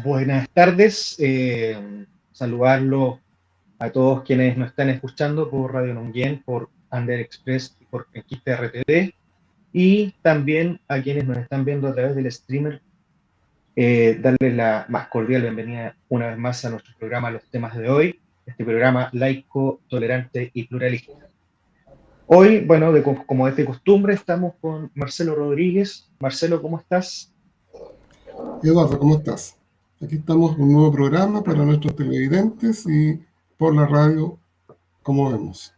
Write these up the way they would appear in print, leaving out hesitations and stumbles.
Buenas tardes, saludarlo a todos quienes nos están escuchando por Radio Nonguien, por Under Express y por Enquiste RTD, y también a quienes nos están viendo a través del streamer, darles la más cordial bienvenida una vez más a nuestro programa Los Temas de Hoy, este programa laico, tolerante y pluralista. Hoy, bueno, como es de costumbre, estamos con Marcelo Rodríguez. Marcelo, ¿cómo estás? Eduardo, ¿cómo estás? Aquí estamos en un nuevo programa para nuestros televidentes y por la radio, como vemos.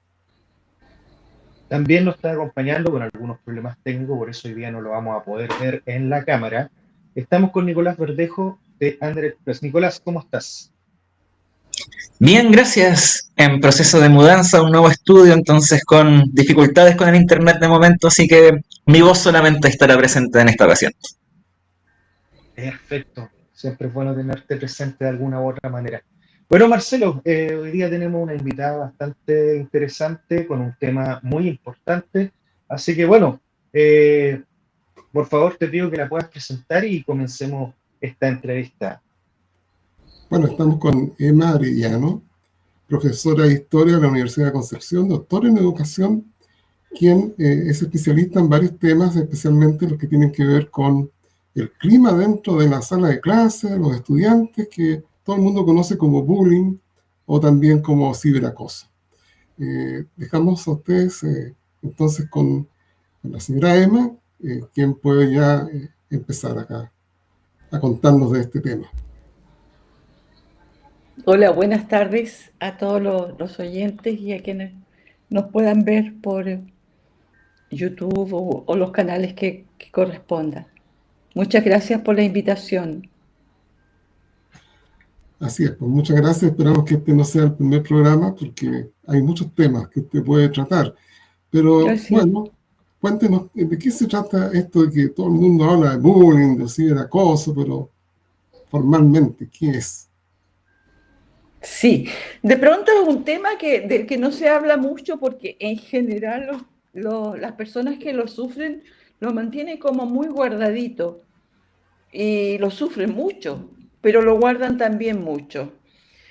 También nos está acompañando con algunos problemas técnicos, por eso hoy día no lo vamos a poder ver en la cámara. Estamos con Nicolás Verdejo de Under Express. Nicolás, ¿cómo estás? Bien, gracias. En proceso de mudanza a un nuevo estudio, entonces con dificultades con el internet de momento, así que mi voz solamente estará presente en esta ocasión. Perfecto. Siempre es bueno tenerte presente de alguna u otra manera. Bueno, Marcelo, hoy día tenemos una invitada bastante interesante con un tema muy importante. Así que bueno, por favor te pido que la puedas presentar y comencemos esta entrevista. Bueno, estamos con Emma Arellano, profesora de Historia de la Universidad de Concepción, doctora en Educación, quien es especialista en varios temas, especialmente los que tienen que ver con el clima dentro de la sala de clase, los estudiantes, que todo el mundo conoce como bullying o también como ciberacoso. Dejamos a ustedes entonces con la señora Emma, quien puede ya empezar acá a contarnos de este tema. Hola, buenas tardes a todos los oyentes y a quienes nos puedan ver por YouTube o los canales que correspondan. Muchas gracias por la invitación. Así es, pues muchas gracias. Esperamos que este no sea el primer programa porque hay muchos temas que usted puede tratar. Pero Gracias. bueno, cuéntenos de qué se trata esto de que todo el mundo habla de bullying, de ciberacoso, pero formalmente, ¿qué es? Sí, de pronto es un tema del que no se habla mucho porque en general las personas que lo sufren lo mantienen como muy guardadito y lo sufren mucho, pero lo guardan también mucho.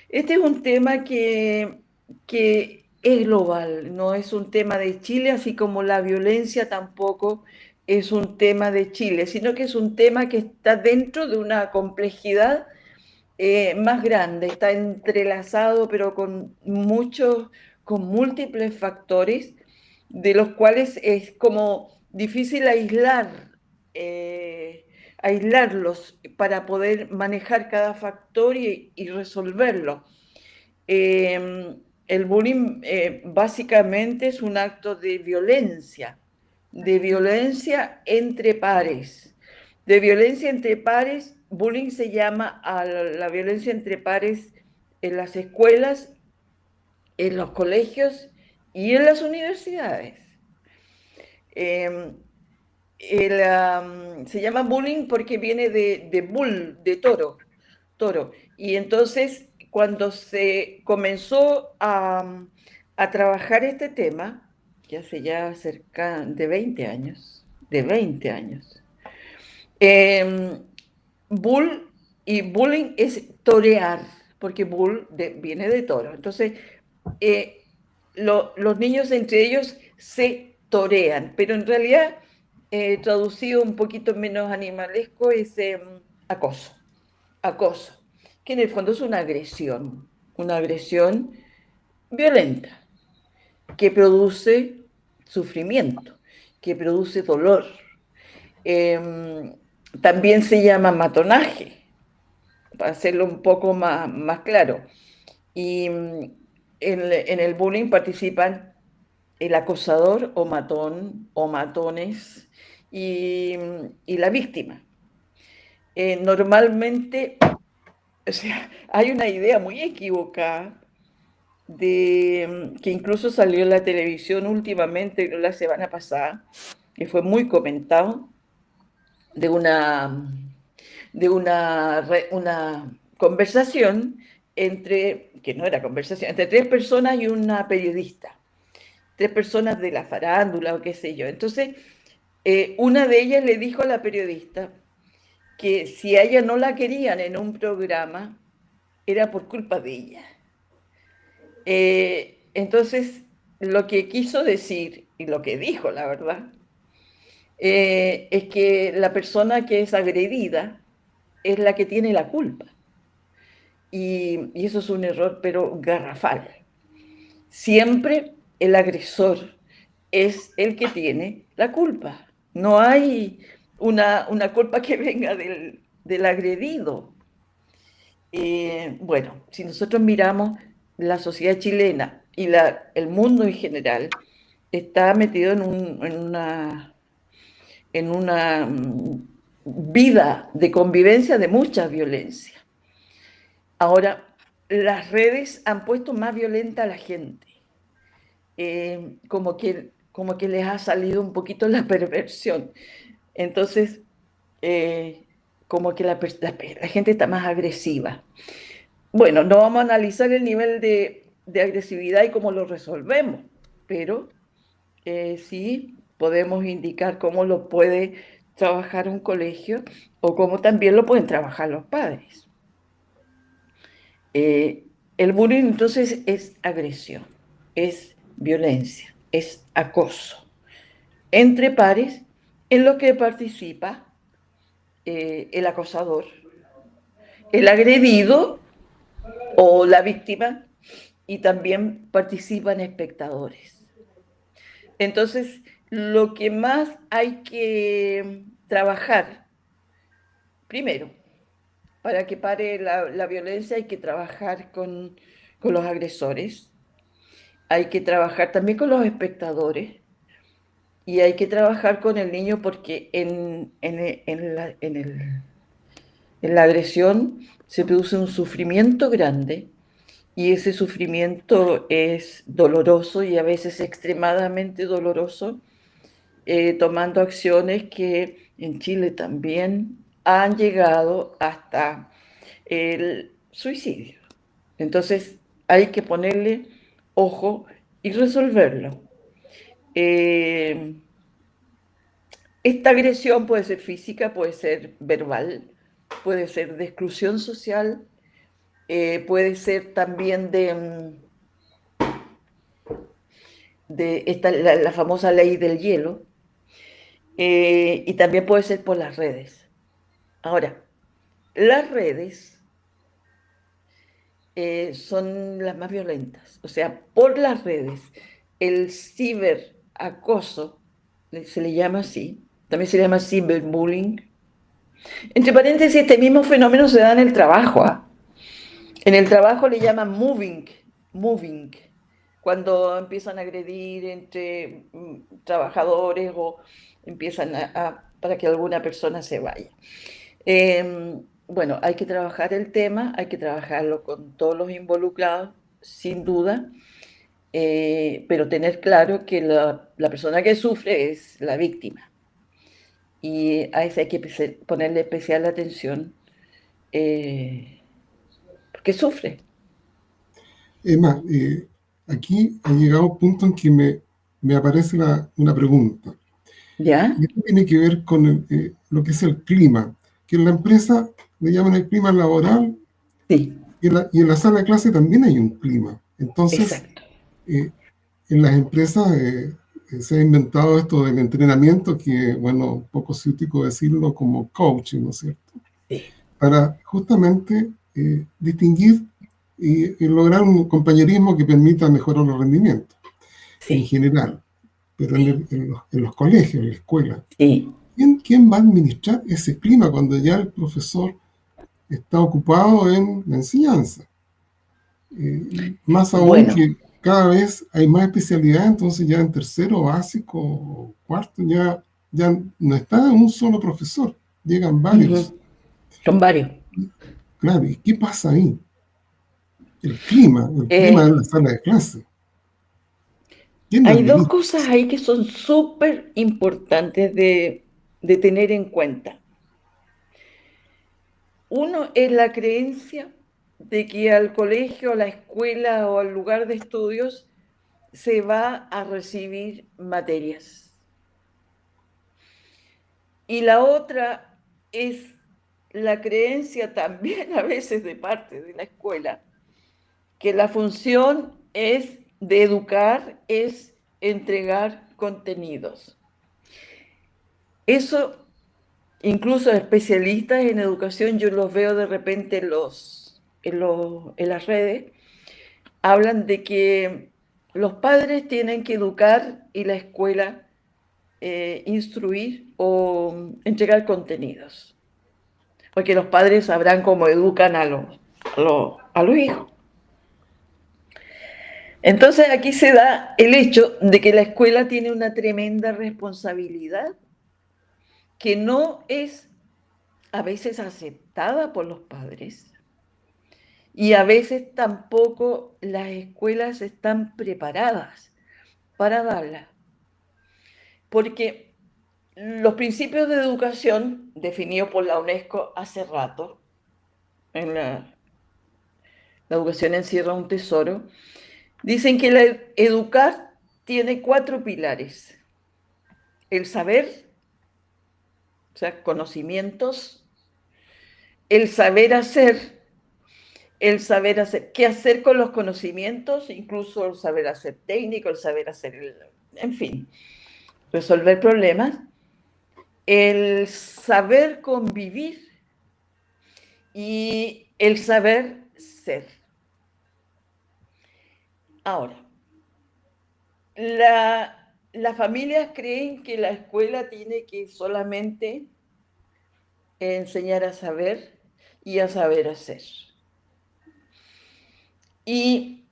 Este es un tema que es global, no es un tema de Chile, así como la violencia tampoco es un tema de Chile, sino que es un tema que está dentro de una complejidad más grande, está entrelazado, pero con múltiples factores, de los cuales es como difícil aislarlos para poder manejar cada factor y resolverlo. El bullying básicamente es un acto de violencia entre pares. De violencia entre pares, bullying se llama a la violencia entre pares en las escuelas, en los colegios y en las universidades. Se llama bullying porque viene de bull, de toro. Y entonces, cuando se comenzó a trabajar este tema, que hace ya cerca de 20 años, eh, bull y bullying es torear, porque bull viene de toro. Entonces, los niños entre ellos se torean, pero en realidad, traducido un poquito menos animalesco, es acoso, que en el fondo es una agresión violenta, que produce sufrimiento, que produce dolor. También se llama matonaje, para hacerlo un poco más claro. Y en el bullying participan el acosador o matón o matones y la víctima. Normalmente, o sea, hay una idea muy equivocada que incluso salió en la televisión últimamente, la semana pasada, que fue muy comentado, de una conversación que no era conversación, entre tres personas y una periodista, tres personas de la farándula o qué sé yo. Entonces, una de ellas le dijo a la periodista que si a ella no la querían en un programa, era por culpa de ella. Entonces, lo que quiso decir, y lo que dijo, la verdad, es que la persona que es agredida es la que tiene la culpa. Y eso es un error, pero garrafal. Siempre el agresor es el que tiene la culpa. No hay una culpa que venga del agredido. Bueno, si nosotros miramos la sociedad chilena y el mundo en general, está metido en una vida de convivencia de mucha violencia. Ahora, las redes han puesto más violenta a la gente. Como que les ha salido un poquito la perversión. Entonces, como que la gente está más agresiva. Bueno, no vamos a analizar el nivel de agresividad y cómo lo resolvemos, pero sí podemos indicar cómo lo puede trabajar un colegio o cómo también lo pueden trabajar los padres. El bullying entonces es agresión, es violencia, es acoso entre pares en lo que participa el acosador, el agredido o la víctima, y también participan espectadores. Entonces, lo que más hay que trabajar, primero, para que pare la violencia, hay que trabajar con los agresores, hay que trabajar también con los espectadores y hay que trabajar con el niño porque en la agresión se produce un sufrimiento grande y ese sufrimiento es doloroso y a veces extremadamente doloroso, tomando acciones que en Chile también han llegado hasta el suicidio. Entonces hay que ponerle ojo y resolverlo. Esta agresión puede ser física, puede ser verbal, puede ser de exclusión social, puede ser también la famosa ley del hielo, y también puede ser por las redes. Ahora, las redes son las más violentas, o sea, por las redes, el ciberacoso, se le llama así, también se llama ciberbullying. Entre paréntesis, este mismo fenómeno se da en el trabajo, ¿eh? En el trabajo le llaman moving, cuando empiezan a agredir entre trabajadores o empiezan para que alguna persona se vaya. Bueno, hay que trabajar el tema, hay que trabajarlo con todos los involucrados, sin duda, pero tener claro que la persona que sufre es la víctima. Y a eso hay que ponerle especial atención, porque sufre. Emma, aquí ha llegado un punto en que me aparece una pregunta. ¿Ya? Y esto tiene que ver con lo que es el clima, que en la empresa le llaman el clima laboral, Sí, y en la sala de clase también hay un clima. Entonces, exacto. en las empresas se ha inventado esto del entrenamiento, que, bueno, un poco ciútico decirlo como coaching, ¿no es cierto? Sí. Para justamente distinguir y lograr un compañerismo que permita mejorar los rendimientos en Sí, general, pero sí, en los colegios, en la escuela. sí. ¿Quién va a administrar ese clima cuando ya el profesor está ocupado en la enseñanza? Más aún Bueno, que cada vez hay más especialidad, entonces ya en tercero básico o cuarto ya no está un solo profesor, llegan varios. son varios. Claro, ¿y qué pasa ahí? El clima de la sala de clase. ¿Quién lo Hay dos administra? cosas ahí que son súper importantes de tener en cuenta. Uno es la creencia de que al colegio, a la escuela o al lugar de estudios se va a recibir materias. Y la otra es la creencia también a veces de parte de la escuela, que la función es de educar, es entregar contenidos. Eso, incluso especialistas en educación, yo los veo de repente en las redes, hablan de que los padres tienen que educar y la escuela instruir o entregar contenidos. Porque los padres sabrán cómo educan a los hijos. Entonces aquí se da el hecho de que la escuela tiene una tremenda responsabilidad que no es a veces aceptada por los padres y a veces tampoco las escuelas están preparadas para darla. Porque los principios de educación definidos por la UNESCO hace rato, en la educación encierra un tesoro, dicen que educar tiene 4 pilares. El saber, o sea, conocimientos, el saber hacer, qué hacer con los conocimientos, incluso el saber hacer técnico, el saber hacer, en fin, resolver problemas, el saber convivir y el saber ser. Ahora, las familias creen que la escuela tiene que solamente enseñar a saber y a saber hacer. Y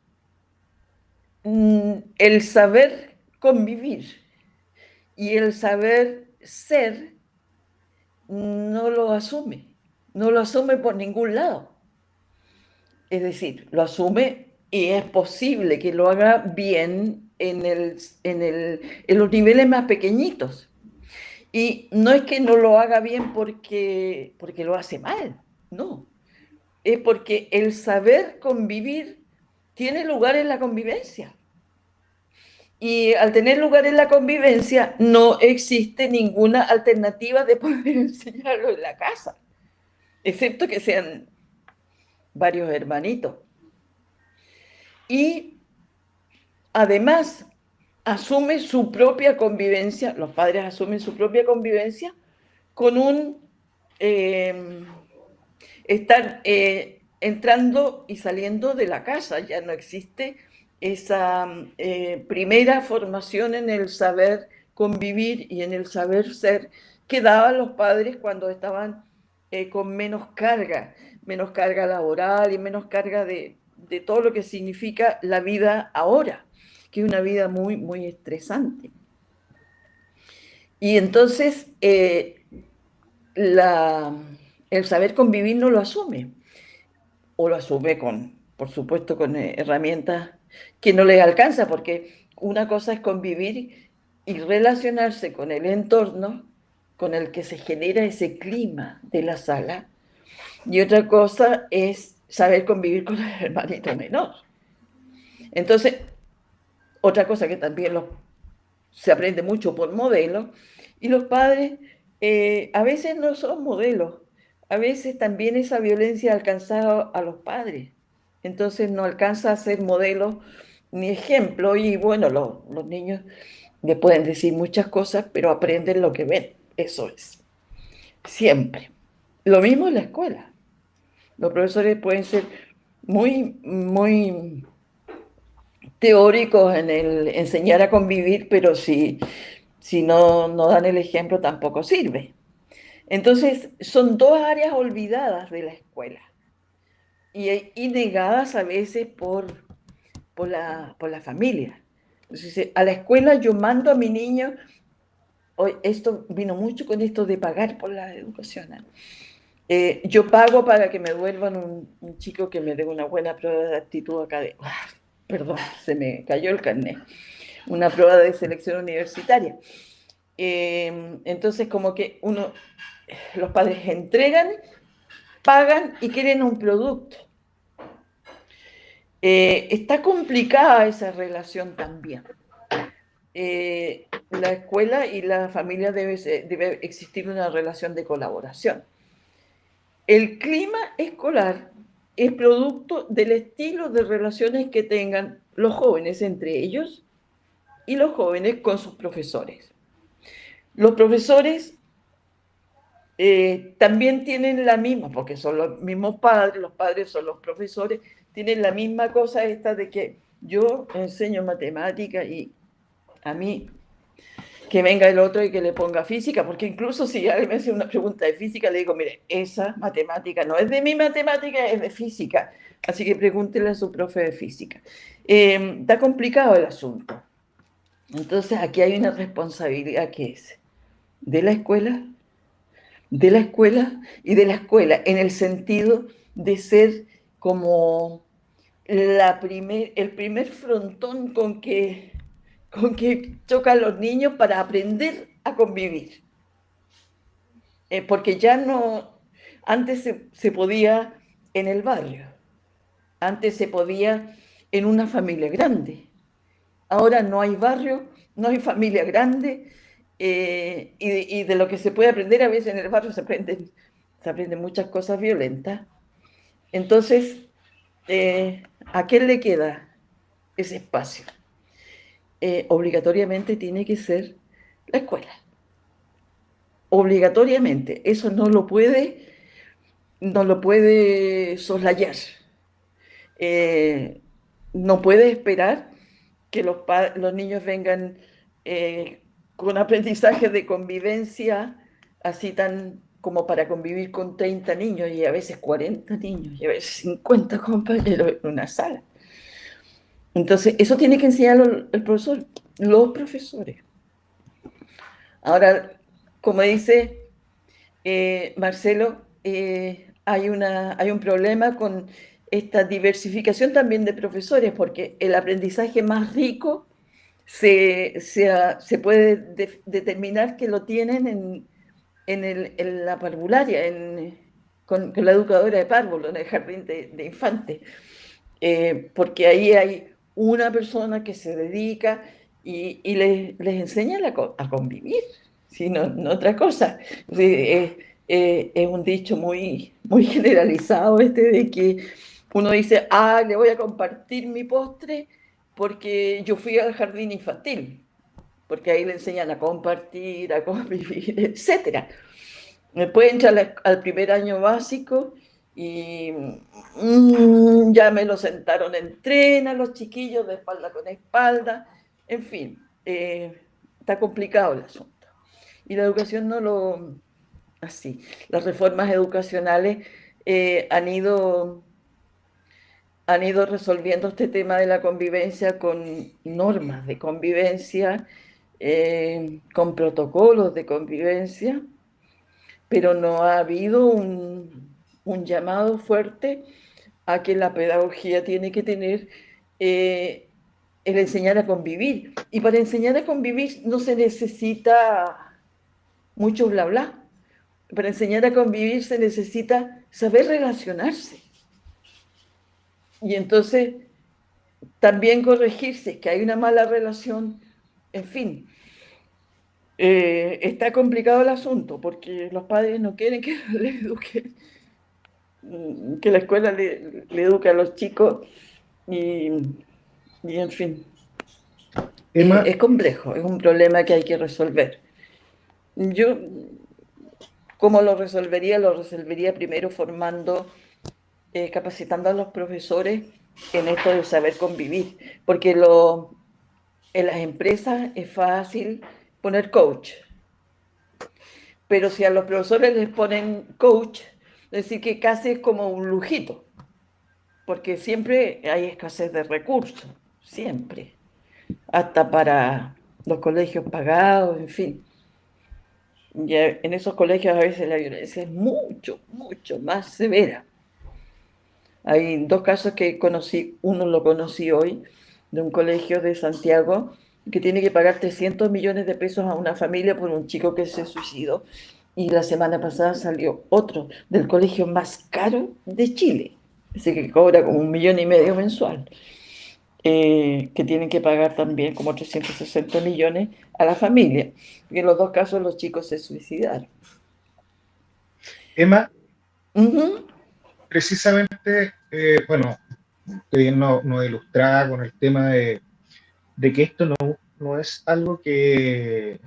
el saber convivir y el saber ser no lo asume por ningún lado. Es decir, lo asume y es posible que lo haga bien en los niveles más pequeñitos. Y no es que no lo haga bien porque lo hace mal, no. Es porque el saber convivir tiene lugar en la convivencia. Y al tener lugar en la convivencia, no existe ninguna alternativa de poder enseñarlo en la casa, excepto que sean varios hermanitos. Y además asume su propia convivencia, los padres asumen su propia convivencia con están entrando y saliendo de la casa, ya no existe esa primera formación en el saber convivir y en el saber ser que daban los padres cuando estaban con menos carga laboral y menos carga de todo lo que significa la vida ahora, que es una vida muy, muy estresante. Y entonces el saber convivir no lo asume, o lo asume por supuesto, con herramientas que no les alcanza, porque una cosa es convivir y relacionarse con el entorno con el que se genera ese clima de la sala, y otra cosa es saber convivir con el hermanito menor. Entonces, otra cosa que también se aprende mucho por modelos, y los padres a veces no son modelos, a veces también esa violencia ha alcanzado a los padres, entonces no alcanza a ser modelo ni ejemplo, y bueno, los niños le pueden decir muchas cosas, pero aprenden lo que ven, eso es, siempre. Lo mismo en la escuela, los profesores pueden ser muy, muy teóricos en el enseñar a convivir, pero si no dan el ejemplo tampoco sirve. Entonces, son 2 áreas olvidadas de la escuela y negadas a veces por la familia. Entonces, a la escuela yo mando a mi niño, hoy esto vino mucho con esto de pagar por la educación, ¿eh? Yo pago para que me vuelvan un chico que me dé una buena prueba de actitud académica. Perdón, se me cayó el carnet. Una prueba de selección universitaria. Entonces, como que los padres entregan, pagan y quieren un producto. Está complicada esa relación también. La escuela y la familia debe existir una relación de colaboración. el clima escolar es producto del estilo de relaciones que tengan los jóvenes entre ellos y los jóvenes con sus profesores. Los profesores también tienen la misma, porque son los mismos padres, los padres son los profesores, tienen la misma cosa esta de que yo enseño matemática y a mí que venga el otro y que le ponga física, porque incluso si alguien me hace una pregunta de física, le digo, mire, esa matemática no es de mi matemática, es de física, así que pregúntele a su profe de física. Está complicado el asunto. Entonces aquí hay una responsabilidad que es de la escuela y de la escuela, en el sentido de ser como el primer frontón con que chocan los niños para aprender a convivir. Porque ya no, antes se podía en el barrio, antes se podía en una familia grande. Ahora no hay barrio, no hay familia grande, y de lo que se puede aprender a veces en el barrio se aprenden muchas cosas violentas. Entonces, ¿a quién le queda ese espacio? Obligatoriamente tiene que ser la escuela. Obligatoriamente. Eso no lo puede soslayar. No puede esperar que los niños vengan con aprendizaje de convivencia, así tan como para convivir con 30 niños y a veces 40 niños y a veces 50 compañeros en una sala. Entonces, eso tiene que enseñar el profesor, los profesores. Ahora, como dice Marcelo, hay un problema con esta diversificación también de profesores, porque el aprendizaje más rico se puede determinar que lo tienen en la parvularia, con la educadora de párvulo, en el jardín de infantes, porque ahí hay una persona que se dedica y les enseña a convivir, no otra cosa. Es un dicho muy, muy generalizado de que uno dice, le voy a compartir mi postre porque yo fui al jardín infantil, porque ahí le enseñan a compartir, a convivir, etc. Después entra al primer año básico y ya me lo sentaron en tren a los chiquillos de espalda con espalda, en fin, está complicado el asunto. Y la educación así, las reformas educacionales han ido resolviendo este tema de la convivencia con normas de convivencia, con protocolos de convivencia, pero no ha habido un llamado fuerte a que la pedagogía tiene que tener el enseñar a convivir. Y para enseñar a convivir no se necesita mucho bla bla. Para enseñar a convivir se necesita saber relacionarse. Y entonces también corregirse que hay una mala relación, en fin. Está complicado el asunto porque los padres no quieren que les eduquen, que la escuela le eduque a los chicos y en fin. Emma, Es complejo, es un problema que hay que resolver. Yo, ¿cómo lo resolvería? Lo resolvería primero formando, capacitando a los profesores en esto de saber convivir, porque en las empresas es fácil poner coach, pero si a los profesores les ponen coach, es decir, que casi es como un lujito, porque siempre hay escasez de recursos, siempre, hasta para los colegios pagados, en fin. Y en esos colegios a veces la violencia es mucho, mucho más severa. Hay dos casos que conocí, uno lo conocí hoy, de un colegio de Santiago, que tiene que pagar 300 millones de pesos a una familia por un chico que se suicidó. Y la semana pasada salió otro del colegio más caro de Chile, ese que cobra como 1,5 millones mensual, que tienen que pagar también como 360 millones a la familia, porque en los dos casos los chicos se suicidaron. Emma, Ujú. Precisamente, bueno, que bien nos ilustraba con el tema de que esto no es algo que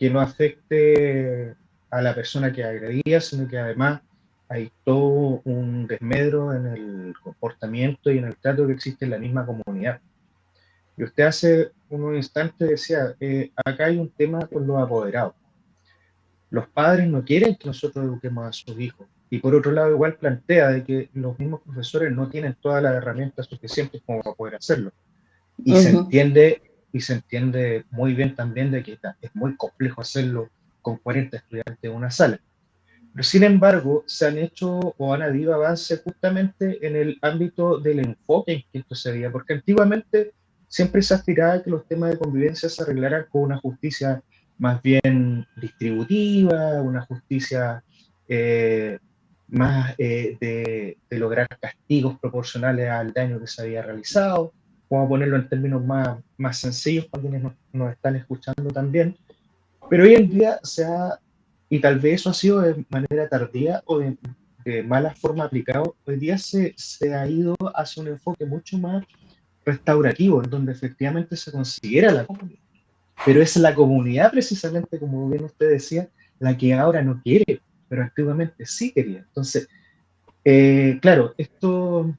no afecte a la persona que agredía, sino que además hay todo un desmedro en el comportamiento y en el trato que existe en la misma comunidad. Y usted hace unos instantes decía, acá hay un tema con los apoderados. Los padres no quieren que nosotros eduquemos a sus hijos. Y por otro lado, igual plantea de que los mismos profesores no tienen todas las herramientas suficientes como para poder hacerlo. Y se Ujú. entiende, y se entiende muy bien también de que es muy complejo hacerlo con 40 estudiantes en una sala. Pero sin embargo, se han hecho o han habido avances justamente en el ámbito del enfoque en que esto se veía, porque antiguamente siempre se aspiraba a que los temas de convivencia se arreglaran con una justicia más bien distributiva, una justicia eh, más de lograr castigos proporcionales al daño que se había realizado, vamos a ponerlo en términos más sencillos para quienes nos están escuchando también, pero hoy en día y tal vez eso ha sido de manera tardía o de mala forma aplicado, hoy día se ha ido hacia un enfoque mucho más restaurativo, en donde efectivamente se considera la comunidad. Pero es la comunidad precisamente, como bien usted decía, la que ahora no quiere, pero antiguamente sí quería. Entonces, claro, esto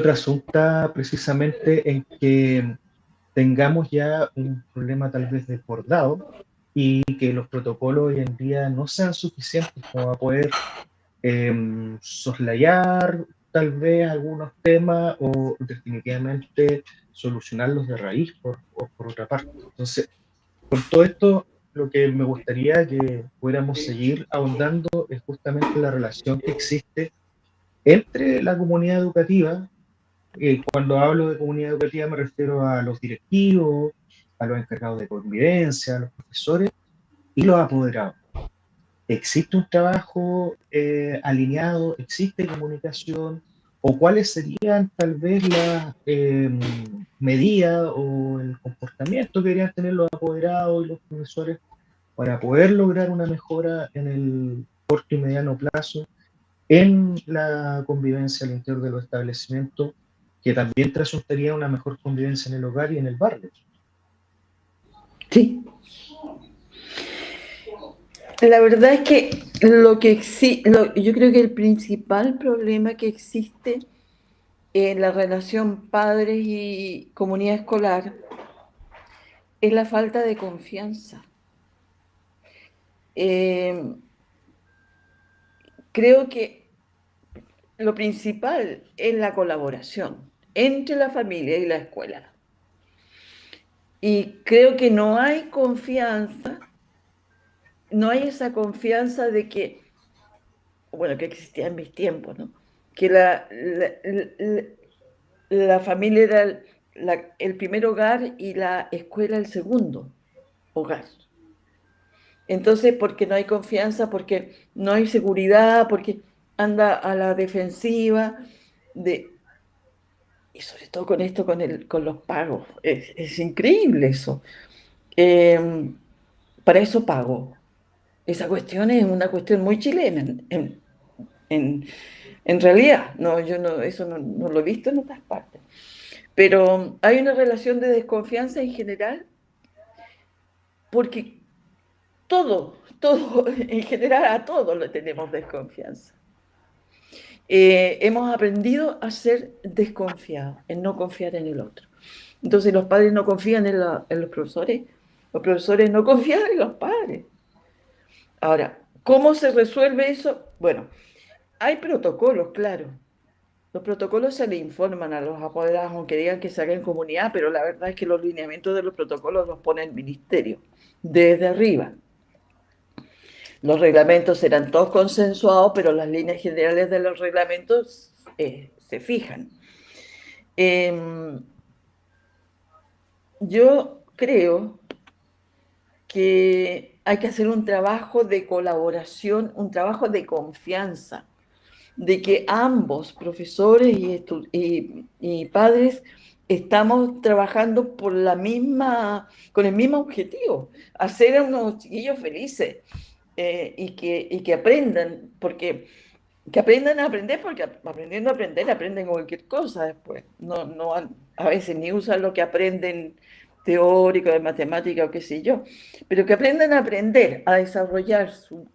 trasunta precisamente en que tengamos ya un problema tal vez desbordado y que los protocolos hoy en día no sean suficientes como para poder soslayar tal vez algunos temas o definitivamente solucionarlos de raíz por otra parte. Entonces, con todo esto, lo que me gustaría que pudiéramos seguir ahondando es justamente la relación que existe entre la comunidad educativa. Cuando hablo de comunidad educativa me refiero a los directivos, a los encargados de convivencia, a los profesores y los apoderados. ¿Existe un trabajo alineado? ¿Existe comunicación? ¿O cuáles serían tal vez las medidas o el comportamiento que deberían tener los apoderados y los profesores para poder lograr una mejora en el corto y mediano plazo en la convivencia al interior de los establecimientos, que también resultaría una mejor convivencia en el hogar y en el barrio? Sí, la verdad es que yo creo que el principal problema que existe en la relación padres y comunidad escolar es la falta de confianza. Eh, Creo que lo principal es la colaboración entre la familia y la escuela. Y creo que no hay confianza, no hay esa confianza de que, bueno, que existía en mis tiempos, ¿no? Que la familia era el primer hogar y la escuela el segundo hogar. Entonces, porque no hay confianza, porque no hay seguridad, porque anda a la defensiva, de, y sobre todo con esto, con los pagos. Es increíble eso. Eh, para eso pago. Esa cuestión es una cuestión muy chilena. En, en realidad, no, yo no, eso no lo he visto en otras partes. Pero hay una relación de desconfianza en general, porque todo, en general a todo le tenemos desconfianza. Hemos aprendido a ser desconfiados, en no confiar en el otro. Entonces los padres no confían en los profesores no confían en los padres. Ahora, ¿cómo se resuelve eso? Bueno, hay protocolos, claro. Los protocolos se le informan a los apoderados, aunque digan que se haga en comunidad, pero la verdad es que los lineamientos de los protocolos los pone el ministerio, desde arriba. Los reglamentos serán todos consensuados, pero las líneas generales de los reglamentos se fijan. Yo creo que hay que hacer un trabajo de colaboración, un trabajo de confianza, de que ambos, profesores y padres, estamos trabajando con el mismo objetivo, hacer a unos chiquillos felices y que aprendan, porque que aprendan a aprender, porque aprendiendo a aprender, aprenden cualquier cosa después. No, a veces ni usan lo que aprenden teórico, de matemática o qué sé yo, pero que aprendan a aprender, a desarrollar su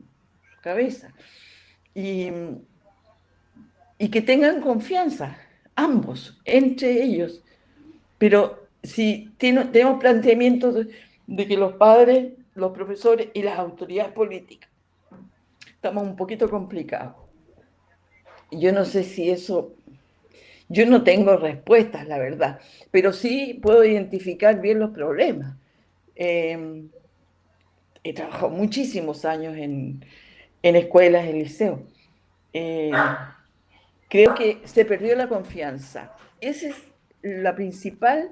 cabeza y, y que tengan confianza, ambos, entre ellos. Pero si tenemos planteamientos de que los padres, los profesores y las autoridades políticas estamos un poquito complicados. Yo no sé si eso, yo no tengo respuestas, la verdad, pero sí puedo identificar bien los problemas. He trabajado muchísimos años en escuelas, en liceos. Creo que se perdió la confianza. Esa es la principal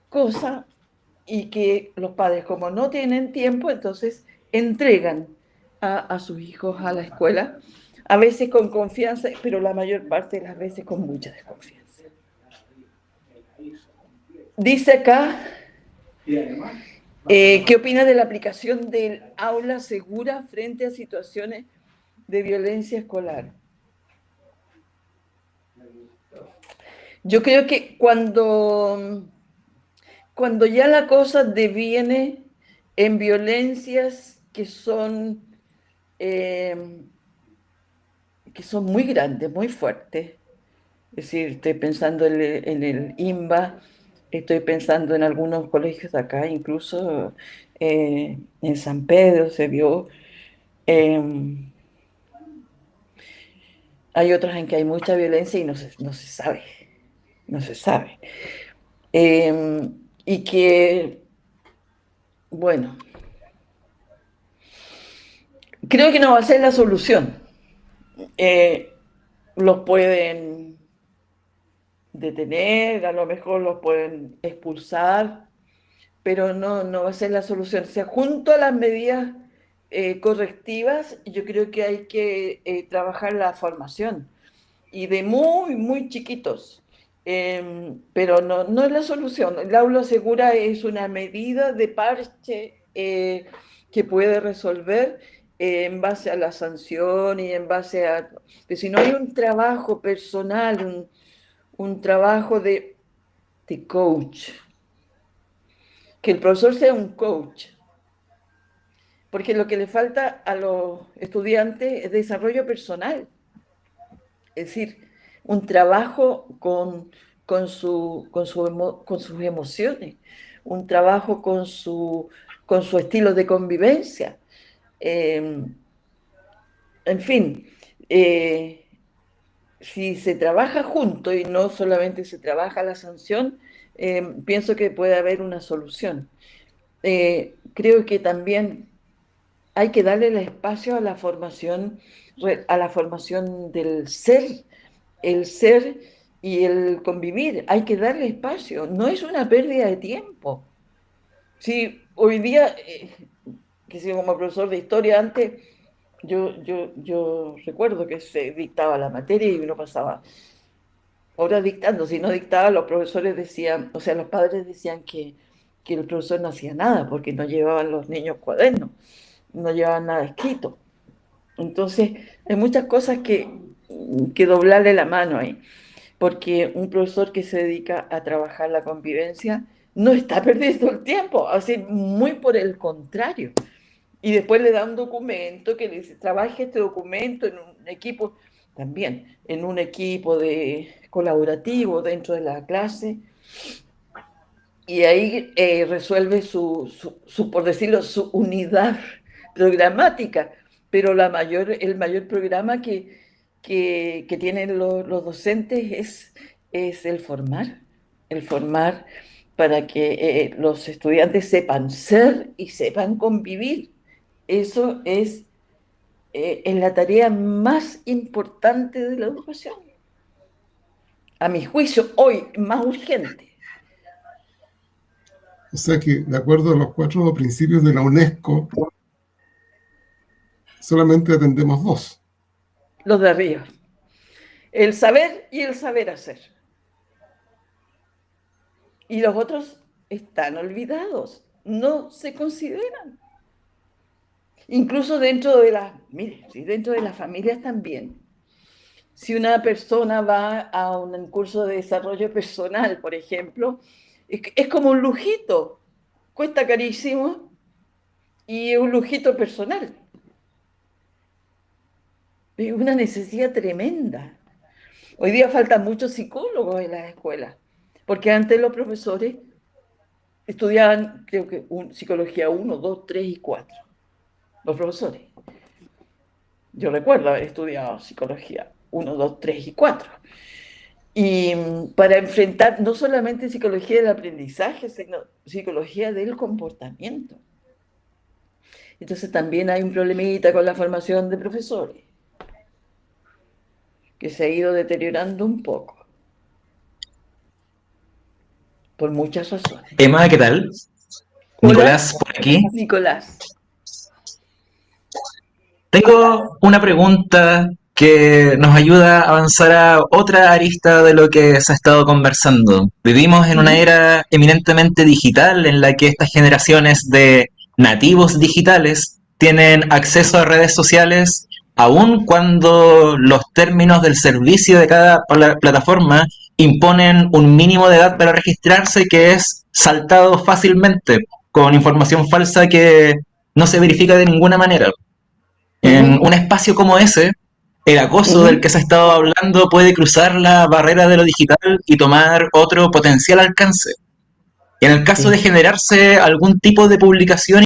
cosa, y que los padres, como no tienen tiempo, entonces entregan a sus hijos a la escuela, a veces con confianza, pero la mayor parte de las veces con mucha desconfianza. Dice acá, ¿qué opina de la aplicación del aula segura frente a situaciones de violencia escolar? Yo creo que cuando ya la cosa deviene en violencias que son muy grandes, muy fuertes, es decir, estoy pensando en el INBA, estoy pensando en algunos colegios de acá, incluso en San Pedro se vio, hay otras en que hay mucha violencia y no se sabe, no se sabe. Y que, bueno, creo que no va a ser la solución. Los pueden detener, a lo mejor los pueden expulsar, pero no va a ser la solución. O sea, junto a las medidas correctivas, yo creo que hay que trabajar la formación, y de muy, muy chiquitos. Pero no es la solución. El aula segura es una medida de parche que puede resolver en base a la sanción y en base a... Que si no hay un trabajo personal, un trabajo de coach, que el profesor sea un coach, porque lo que le falta a los estudiantes es desarrollo personal, es decir, un trabajo con sus emociones, un trabajo con su estilo de convivencia. En fin, si se trabaja junto y no solamente se trabaja la sanción, pienso que puede haber una solución. Creo que también hay que darle el espacio a la formación del ser, el ser y el convivir. Hay que darle espacio, no es una pérdida de tiempo. Si hoy día, que soy como profesor de historia, antes yo recuerdo que se dictaba la materia y uno pasaba horas dictando. Si no dictaba, los profesores decían, o sea, los padres decían que el profesor no hacía nada porque no llevaban los niños cuadernos, no llevaban nada escrito. Entonces, hay muchas cosas que doblarle la mano ahí, porque un profesor que se dedica a trabajar la convivencia no está perdiendo el tiempo, así muy por el contrario. Y después le da un documento que le dice, trabaje este documento en un equipo, también en un equipo colaborativo dentro de la clase, y ahí resuelve por decirlo, su unidad programática. Pero el mayor programa que tienen los docentes es el formar para que los estudiantes sepan ser y sepan convivir. Eso es la tarea más importante de la educación. A mi juicio, hoy más urgente. O sea que, de acuerdo a los 4 principios de la UNESCO, solamente atendemos 2. Los de arriba. El saber y el saber hacer. Y los otros están olvidados, no se consideran. Incluso dentro de las familias también. Si una persona va a un curso de desarrollo personal, por ejemplo, es como un lujito, cuesta carísimo y es un lujito personal. Es una necesidad tremenda. Hoy día faltan muchos psicólogos en las escuelas, porque antes los profesores estudiaban, creo que psicología 1, 2, 3 y 4. Los profesores. Yo recuerdo haber estudiado psicología 1, 2, 3 y 4. Y para enfrentar no solamente psicología del aprendizaje, sino psicología del comportamiento. Entonces también hay un problemita con la formación de profesores, que se ha ido deteriorando un poco, por muchas razones. Emma, ¿qué tal? Hola. Nicolás, por aquí. Nicolás. Tengo una pregunta que nos ayuda a avanzar a otra arista de lo que se ha estado conversando. Vivimos en una era eminentemente digital en la que estas generaciones de nativos digitales tienen acceso a redes sociales aun cuando los términos del servicio de cada plataforma imponen un mínimo de edad para registrarse que es saltado fácilmente con información falsa que no se verifica de ninguna manera. En un espacio como ese, el acoso del que se ha estado hablando puede cruzar la barrera de lo digital y tomar otro potencial alcance. Y en el caso de generarse algún tipo de publicación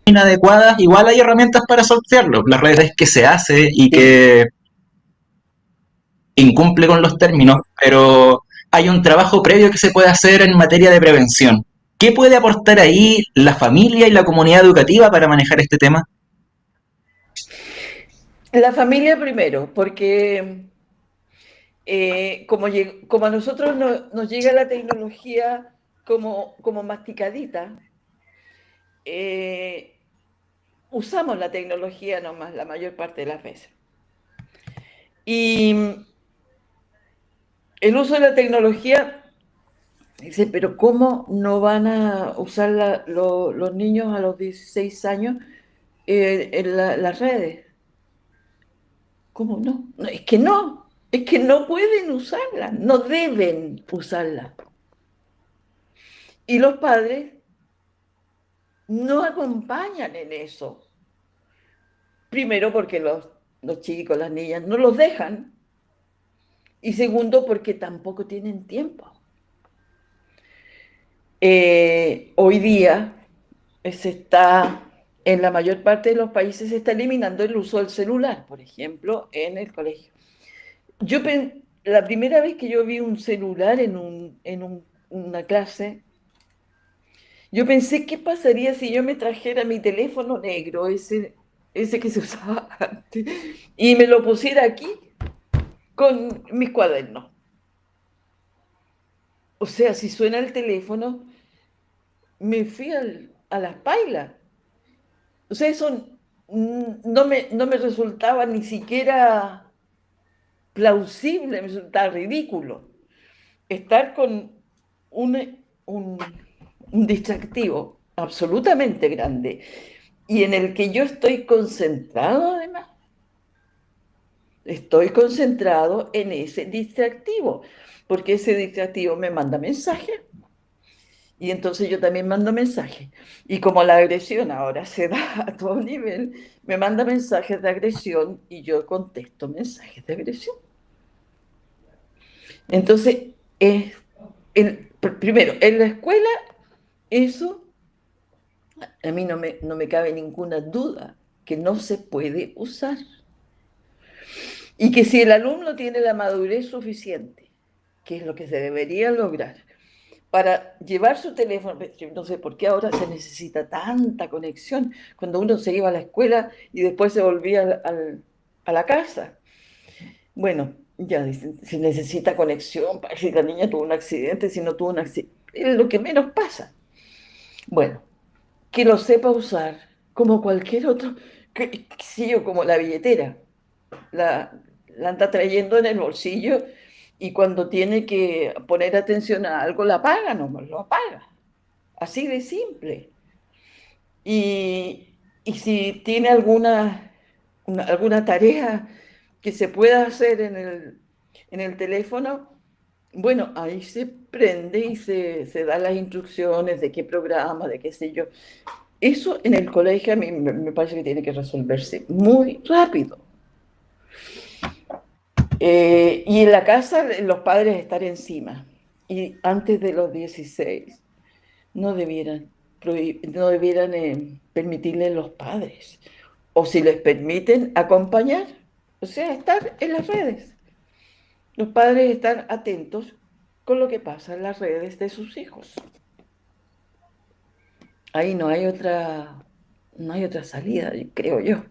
inadecuadas, igual hay herramientas para sortearlo. Las redes que se hace y que incumple con los términos, pero hay un trabajo previo que se puede hacer en materia de prevención. ¿Qué puede aportar ahí la familia y la comunidad educativa para manejar este tema? La familia primero, porque como a nosotros nos llega la tecnología como masticadita, usamos la tecnología nomás la mayor parte de las veces. Y el uso de la tecnología, dice, pero ¿cómo no van a usar los niños a los 16 años en las redes? ¿Cómo no? No, es que no pueden usarla, no deben usarla. Y los padres no acompañan en eso. Primero porque los chicos, las niñas, no los dejan. Y segundo porque tampoco tienen tiempo. Hoy día en la mayor parte de los países se está eliminando el uso del celular, por ejemplo, en el colegio. La primera vez que yo vi un celular en una clase, yo pensé, ¿qué pasaría si yo me trajera mi teléfono negro, ese que se usaba antes, y me lo pusiera aquí con mis cuadernos? O sea, si suena el teléfono, me fui a las pailas. O sea, eso no me resultaba ni siquiera plausible, me resultaba ridículo. Estar con un distractivo absolutamente grande y en el que yo estoy concentrado además. Estoy concentrado en ese distractivo, porque ese distractivo me manda mensajes. Y entonces yo también mando mensajes. Y como la agresión ahora se da a todo nivel, me manda mensajes de agresión y yo contesto mensajes de agresión. Entonces, primero, en la escuela, eso a mí no me cabe ninguna duda que no se puede usar. Y que si el alumno tiene la madurez suficiente, que es lo que se debería lograr, para llevar su teléfono, no sé por qué ahora se necesita tanta conexión, cuando uno se iba a la escuela y después se volvía a la casa. Bueno, ya se necesita conexión para si la niña tuvo un accidente, si no tuvo un accidente, es lo que menos pasa. Bueno, que lo sepa usar como cualquier otro, como la billetera, la anda trayendo en el bolsillo. Y cuando tiene que poner atención a algo, la apaga, no lo apaga. Así de simple. Y Y si tiene alguna tarea que se pueda hacer en el teléfono, bueno, ahí se prende y se da las instrucciones de qué programa, de qué sé yo. Eso en el colegio a mí me parece que tiene que resolverse muy rápido. Y en la casa los padres estar encima. Y antes de los 16 no debieran, no debieran permitirle los padres. O si les permiten, acompañar. O sea, estar en las redes. Los padres estar atentos con lo que pasa en las redes de sus hijos. Ahí no hay otra salida, creo yo.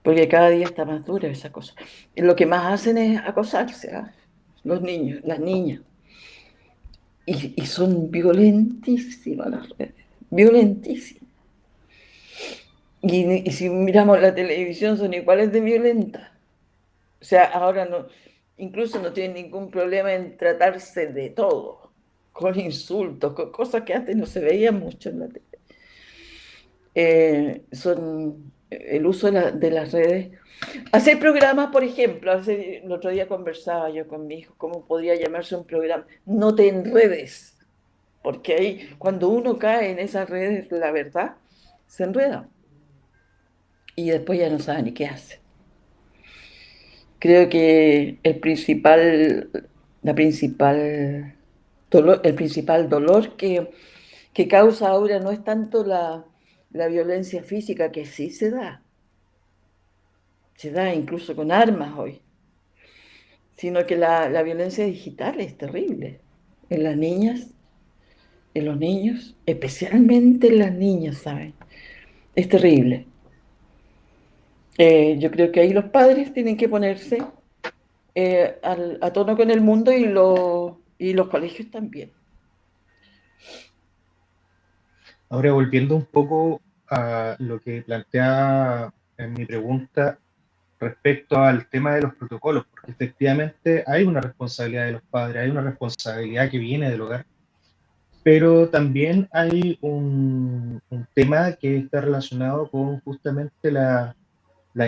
Porque cada día está más dura esa cosa. Y lo que más hacen es acosarse, ¿ah? Los niños, las niñas. Y son violentísimas las redes, violentísimas. Y si miramos la televisión son iguales de violentas. O sea, ahora no, incluso no tienen ningún problema en tratarse de todo, con insultos, con cosas que antes no se veían mucho en la tele. Son el uso de las redes. Hacer programas, por ejemplo, el otro día conversaba yo con mi hijo, ¿cómo podría llamarse un programa? No te enredes, porque ahí cuando uno cae en esas redes, la verdad, se enreda y después ya no sabe ni qué hace. Creo que el principal dolor que causa ahora no es tanto la violencia física, que sí se da incluso con armas hoy, sino que la violencia digital es terrible en las niñas, en los niños, especialmente en las niñas, ¿saben? Es terrible. Yo creo que ahí los padres tienen que ponerse a tono con el mundo y los colegios también. Ahora, volviendo un poco a lo que planteaba en mi pregunta respecto al tema de los protocolos, porque efectivamente hay una responsabilidad de los padres, hay una responsabilidad que viene del hogar, pero también hay un tema que está relacionado con justamente las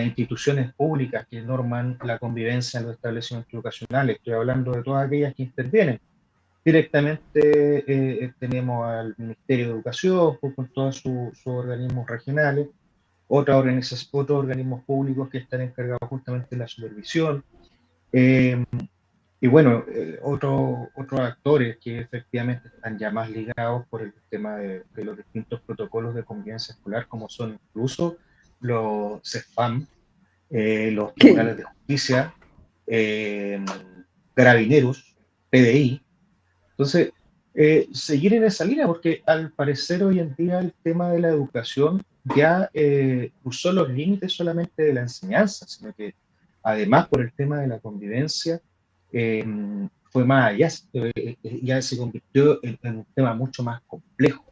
instituciones públicas que norman la convivencia en los establecimientos educacionales. Estoy hablando de todas aquellas que intervienen. Directamente tenemos al Ministerio de Educación con todos sus organismos regionales, otros organismos públicos que están encargados justamente de la supervisión, eh, y bueno, otros actores que efectivamente están ya más ligados por el tema de los distintos protocolos de convivencia escolar, como son incluso los CESFAM, los tribunales Sí. de justicia, eh, carabineros, PDI. Entonces, seguir en esa línea, porque al parecer hoy en día el tema de la educación ya cruzó los límites solamente de la enseñanza, sino que además por el tema de la convivencia, eh, fue más allá, ya se convirtió en un tema mucho más complejo,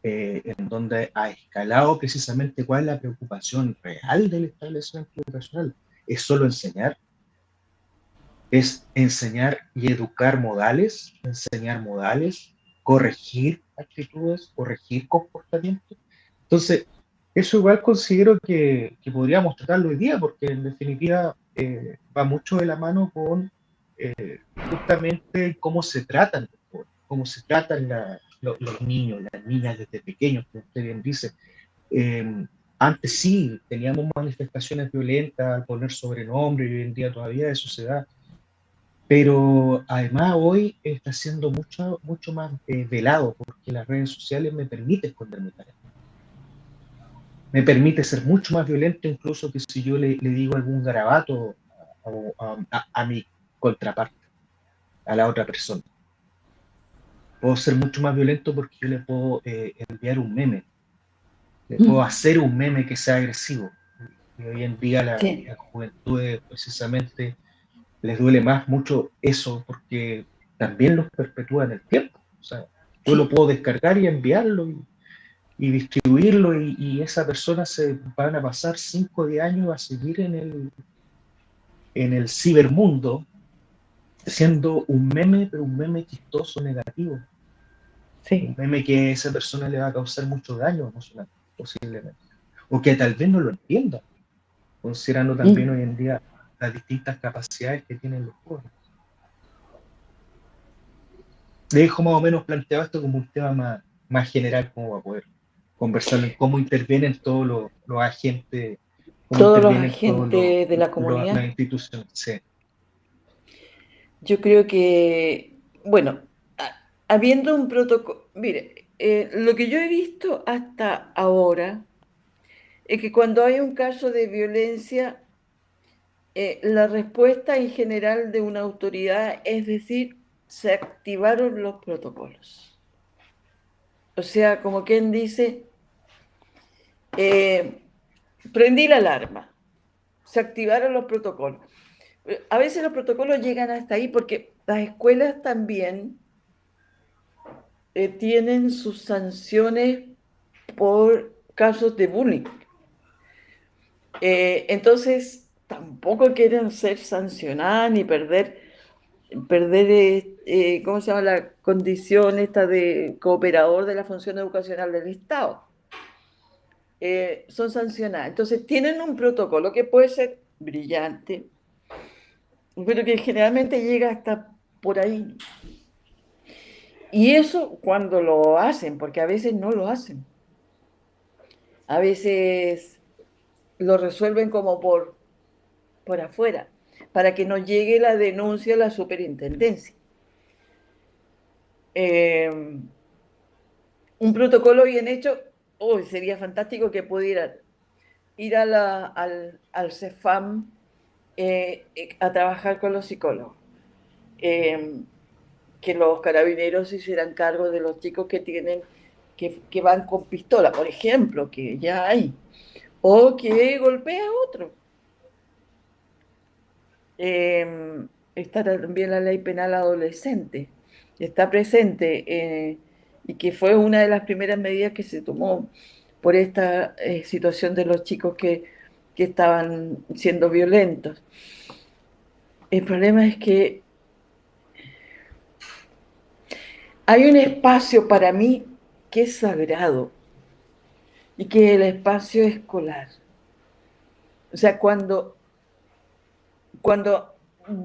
en donde ha escalado precisamente cuál es la preocupación real del establecimiento educacional. ¿Es solo enseñar? Es enseñar y educar modales, enseñar modales, corregir actitudes, corregir comportamientos. Entonces, eso igual considero que podríamos tratarlo hoy día, porque en definitiva va mucho de la mano con justamente cómo se tratan, cómo se tratan los niños, las niñas desde pequeños, como usted bien dice. Eh, Antes sí, teníamos manifestaciones violentas al poner sobrenombre, y hoy en día todavía eso se da, pero además hoy está siendo mucho más velado porque las redes sociales me permiten esconder mi talento. Me permite ser mucho más violento incluso que si yo le digo algún garabato a mi contraparte, a la otra persona. Puedo ser mucho más violento porque yo le puedo enviar un meme, le puedo hacer un meme que sea agresivo. Y hoy en día Sí. la juventud precisamente les duele más mucho eso porque también los perpetúa en el tiempo. O sea, yo lo Sí. puedo descargar y enviarlo y distribuirlo y esa persona se van a pasar 5 o 10 años a seguir en el cibermundo siendo un meme, pero un meme chistoso, negativo. Un Sí. meme que a esa persona le va a causar mucho daño emocional, posiblemente. o que tal vez no lo entiendan, considerando también hoy en día las distintas capacidades que tienen los jóvenes. Dejo más o menos planteado esto como un tema más general, como va a poder conversarlo en cómo intervienen todos los agentes, cómo Todos los intervienen agentes de la las comunidad. instituciones. Sí. Yo creo que, bueno, habiendo un protocolo, mire, lo que yo he visto hasta ahora es que cuando hay un caso de violencia, la respuesta en general de una autoridad es decir, se activaron los protocolos. O sea, como quien dice, eh, prendí la alarma, se activaron los protocolos. A veces los protocolos llegan hasta ahí porque las escuelas también tienen sus sanciones por casos de bullying. Entonces, tampoco quieren ser sancionadas ni perder ¿cómo se llama? La condición esta de cooperador de la función educacional del Estado. Son sancionadas. Entonces, tienen un protocolo que puede ser brillante, pero que generalmente llega hasta por ahí. Y eso cuando lo hacen, porque a veces no lo hacen. A veces lo resuelven como por afuera, para que no llegue la denuncia a la superintendencia. Un protocolo bien hecho, sería fantástico que pudieran ir al CEFAM a trabajar con los psicólogos. Que los carabineros se hicieran cargo de los chicos que van con pistola, por ejemplo, que ya hay, o que golpea a otro. Está también la ley penal adolescente, está presente y que fue una de las primeras medidas que se tomó por esta situación de los chicos que estaban siendo violentos. El problema es que hay un espacio para mí que es sagrado y que es el espacio escolar. O sea, cuando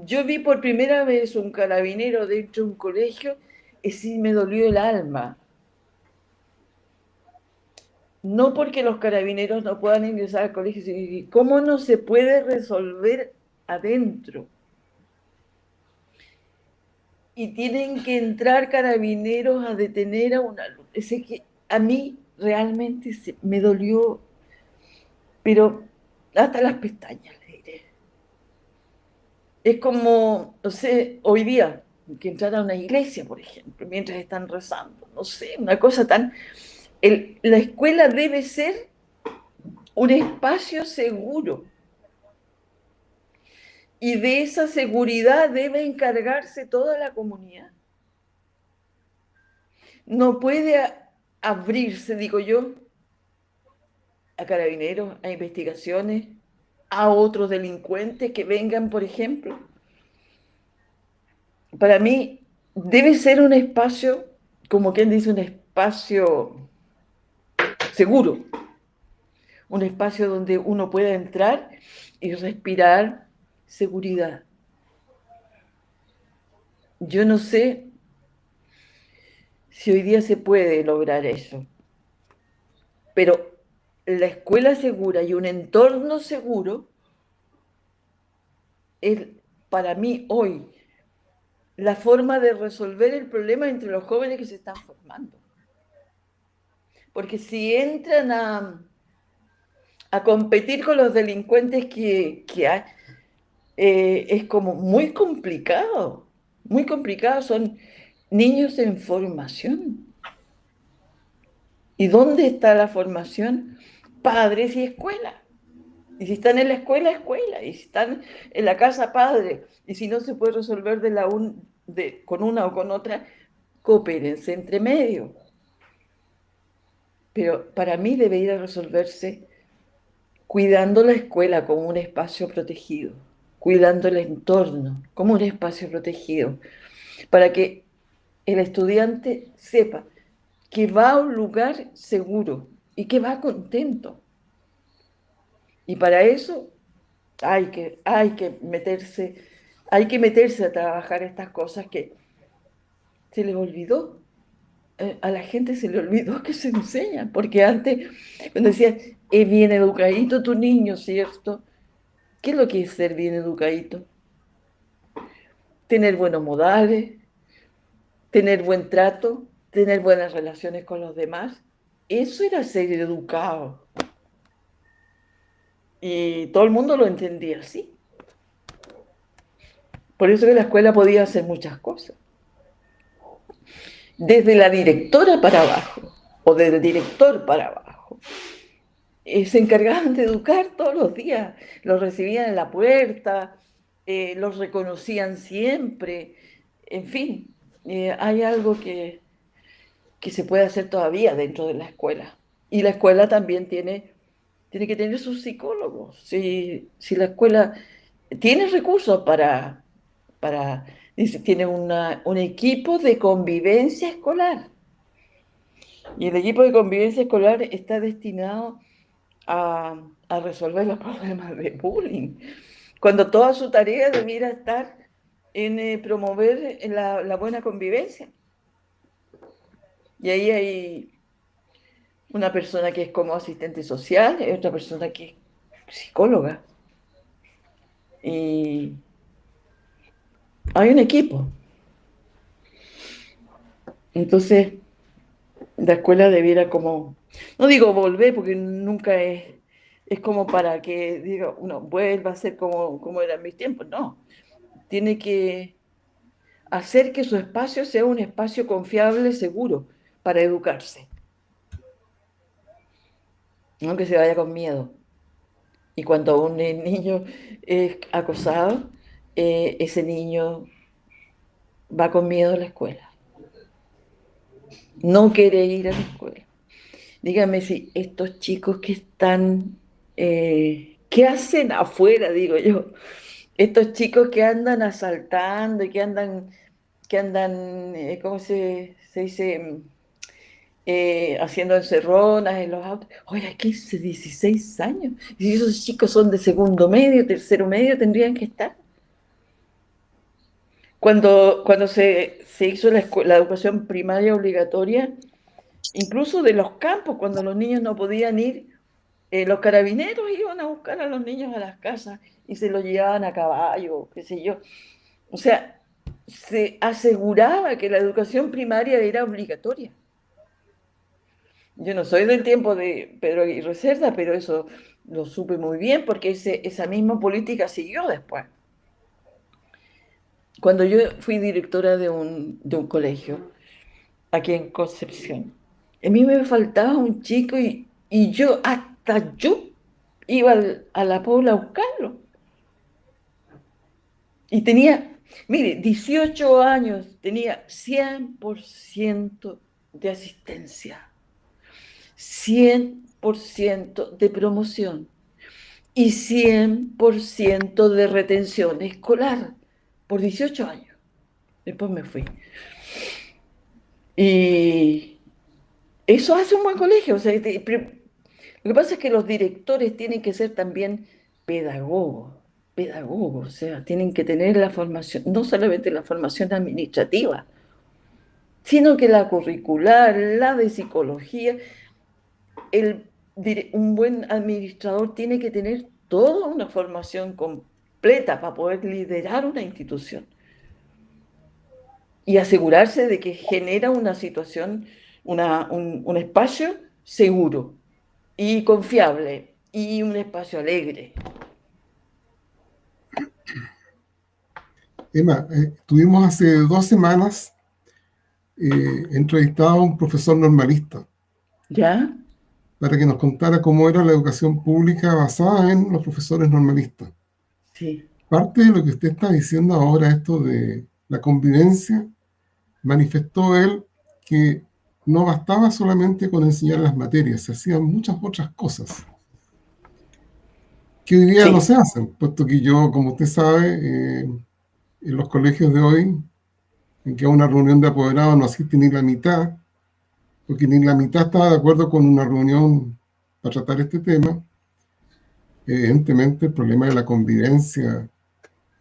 yo vi por primera vez un carabinero dentro de un colegio, sí me dolió el alma. No porque los carabineros no puedan ingresar al colegio, sino cómo no se puede resolver adentro. Y tienen que entrar carabineros a detener a una alumno. Es que a mí realmente me dolió, pero hasta las pestañas, le diré. Es como, no sé, hoy día, que entrar a una iglesia, por ejemplo, mientras están rezando. No sé, una cosa tan... la escuela debe ser un espacio seguro. Y de esa seguridad debe encargarse toda la comunidad. No puede abrirse, digo yo, a carabineros, a investigaciones, a otros delincuentes que vengan, por ejemplo. Para mí debe ser un espacio, como quien dice, un espacio seguro, un espacio donde uno pueda entrar y respirar seguridad. Yo no sé si hoy día se puede lograr eso, pero la escuela segura y un entorno seguro es para mí hoy la forma de resolver el problema entre los jóvenes que se están formando. Porque si entran a competir con los delincuentes que hay, es como muy complicado, son niños en formación. ¿Y dónde está la formación? Padres y escuela. Y si están en la escuela, escuela. Y si están en la casa, padre. Y si no se puede resolver con una o con otra, coopérense entre medio. Pero para mí debería resolverse cuidando la escuela como un espacio protegido, cuidando el entorno como un espacio protegido, para que el estudiante sepa que va a un lugar seguro y que va contento. Y para eso hay que meterse a trabajar estas cosas que se les olvidó. A la gente se le olvidó que se enseñan, porque antes, cuando decían, es bien educadito tu niño, ¿cierto? ¿Qué es lo que es ser bien educadito? Tener buenos modales, tener buen trato, tener buenas relaciones con los demás. Eso era ser educado. Y todo el mundo lo entendía así. Por eso que la escuela podía hacer muchas cosas. Desde la directora para abajo, o del director para abajo. Se encargaban de educar todos los días. Los recibían en la puerta, los reconocían siempre. En fin, hay algo que se puede hacer todavía dentro de la escuela. Y la escuela también tiene que tener sus psicólogos. Si la escuela tiene recursos tiene un equipo de convivencia escolar. Y el equipo de convivencia escolar está destinado a resolver los problemas de bullying, cuando toda su tarea debiera estar en promover la buena convivencia. Y ahí hay una persona que es como asistente social, y otra persona que es psicóloga. Y hay un equipo. Entonces, la escuela debiera como, no digo volver, porque nunca es como para que diga, uno vuelva a ser como era en mis tiempos. No, tiene que hacer que su espacio sea un espacio confiable, seguro, para educarse. No que se vaya con miedo. Y cuando un niño es acosado, ese niño va con miedo a la escuela. No quiere ir a la escuela. Dígame si estos chicos que están, ¿qué hacen afuera, digo yo? Estos chicos que andan asaltando y que andan, ¿cómo se dice? Haciendo encerronas en los autos. Oye, 15, 16 años. Y si esos chicos son de segundo medio, tercero medio, tendrían que estar. Cuando se hizo la educación primaria obligatoria, incluso de los campos, cuando los niños no podían ir, los carabineros iban a buscar a los niños a las casas y se los llevaban a caballo, qué sé yo. O sea, se aseguraba que la educación primaria era obligatoria. Yo no soy del tiempo de Pedro Aguirre Cerda, pero eso lo supe muy bien porque esa misma política siguió después. Cuando yo fui directora de un colegio aquí en Concepción, a mí me faltaba un chico y hasta yo iba a la Pobla a buscarlo. Y tenía, mire, 18 años, tenía 100% de asistencia. 100% de promoción y 100% de retención escolar por 18 años. Después me fui. Y eso hace un buen colegio. O sea, lo que pasa es que los directores tienen que ser también pedagogos, o sea, tienen que tener la formación, no solamente la formación administrativa, sino que la curricular, la de psicología. Un buen administrador tiene que tener toda una formación completa para poder liderar una institución y asegurarse de que genera una situación, un espacio seguro y confiable y un espacio alegre. Emma, tuvimos hace 2 semanas entrevistado a un profesor normalista. ¿Ya? Para que nos contara cómo era la educación pública basada en los profesores normalistas. Sí. Parte de lo que usted está diciendo ahora, esto de la convivencia, manifestó él que no bastaba solamente con enseñar las materias, se hacían muchas otras cosas que hoy día Sí. no se hacen, puesto que yo, como usted sabe, en los colegios de hoy, en que a una reunión de apoderados no asiste ni la mitad, porque ni la mitad estaba de acuerdo con una reunión para tratar este tema. evidentemente el problema de la convivencia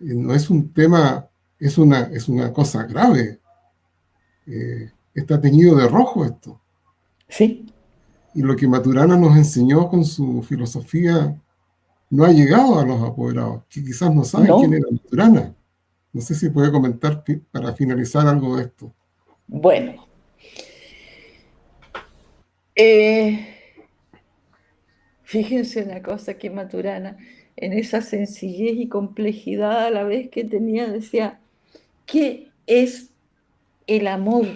no es un tema, es una cosa grave. Está teñido de rojo esto. Sí. Y lo que Maturana nos enseñó con su filosofía no ha llegado a los apoderados, que quizás no saben quién era Maturana. No sé si puede comentar para finalizar algo de esto. Bueno, fíjense una cosa que Maturana, en esa sencillez y complejidad a la vez que tenía, decía, ¿qué es el amor?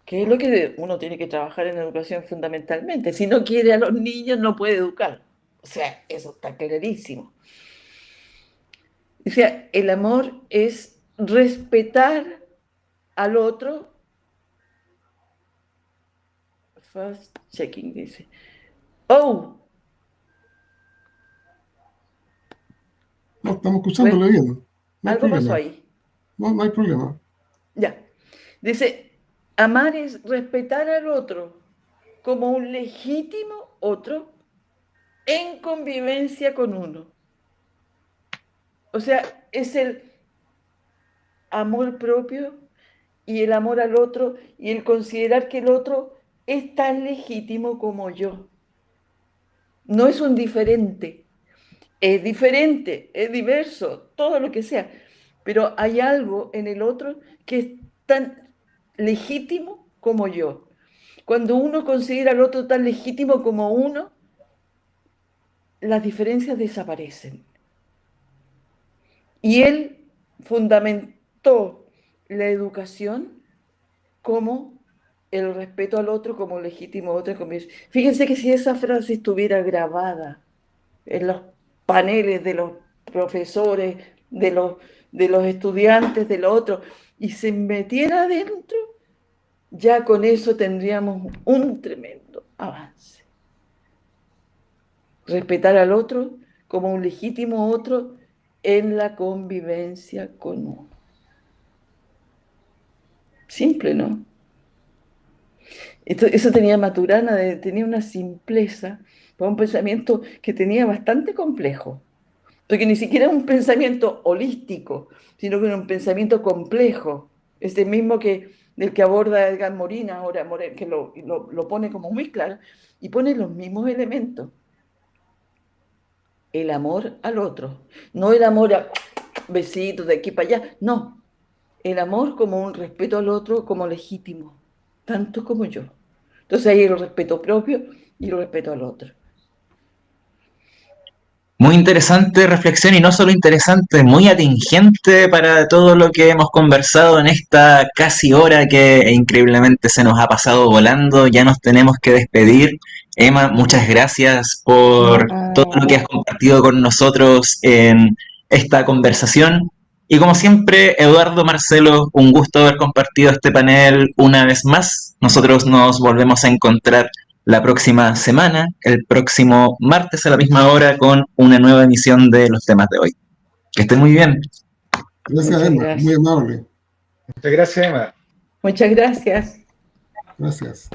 Que es lo que uno tiene que trabajar en educación fundamentalmente. Si no quiere a los niños, no puede educar. O sea, eso está clarísimo. O sea, el amor es respetar al otro. First checking, dice. Oh. No, estamos escuchándole bien. No hay algo problema. pasó ahí. No hay problema. Ya. Dice, amar es respetar al otro como un legítimo otro en convivencia con uno. O sea, es el amor propio y el amor al otro y el considerar que el otro es tan legítimo como yo. No es un diferente, es diferente, es diverso, todo lo que sea, pero hay algo en el otro que es tan legítimo como yo. Cuando uno considera al otro tan legítimo como uno, las diferencias desaparecen. Y él fundamentó la educación como el respeto al otro como legítimo otro. Fíjense que si esa frase estuviera grabada en los paneles de los profesores, de los estudiantes, de lo otro, y se metiera adentro, ya con eso tendríamos un tremendo avance. Respetar al otro como un legítimo otro en la convivencia con uno. Simple, ¿no? Eso tenía Maturana, tenía una simpleza, un pensamiento que tenía bastante complejo, porque ni siquiera es un pensamiento holístico, sino que era un pensamiento complejo, este mismo del que aborda Edgar Morin ahora, que lo pone como muy claro, y pone los mismos elementos. El amor al otro, no el amor a besitos de aquí para allá, no, el amor como un respeto al otro como legítimo, tanto como yo. Entonces hay el respeto propio y el respeto al otro. Muy interesante reflexión y no solo interesante, muy atingente para todo lo que hemos conversado en esta casi hora que increíblemente se nos ha pasado volando. Ya nos tenemos que despedir. Emma, muchas gracias por todo lo que has compartido con nosotros en esta conversación. Y como siempre, Eduardo, Marcelo, un gusto haber compartido este panel una vez más. Nosotros nos volvemos a encontrar la próxima semana, el próximo martes a la misma hora, con una nueva emisión de los temas de hoy. Que estén muy bien. Gracias, Emma. Muy amable. Muchas gracias, Emma. Muchas gracias. Gracias.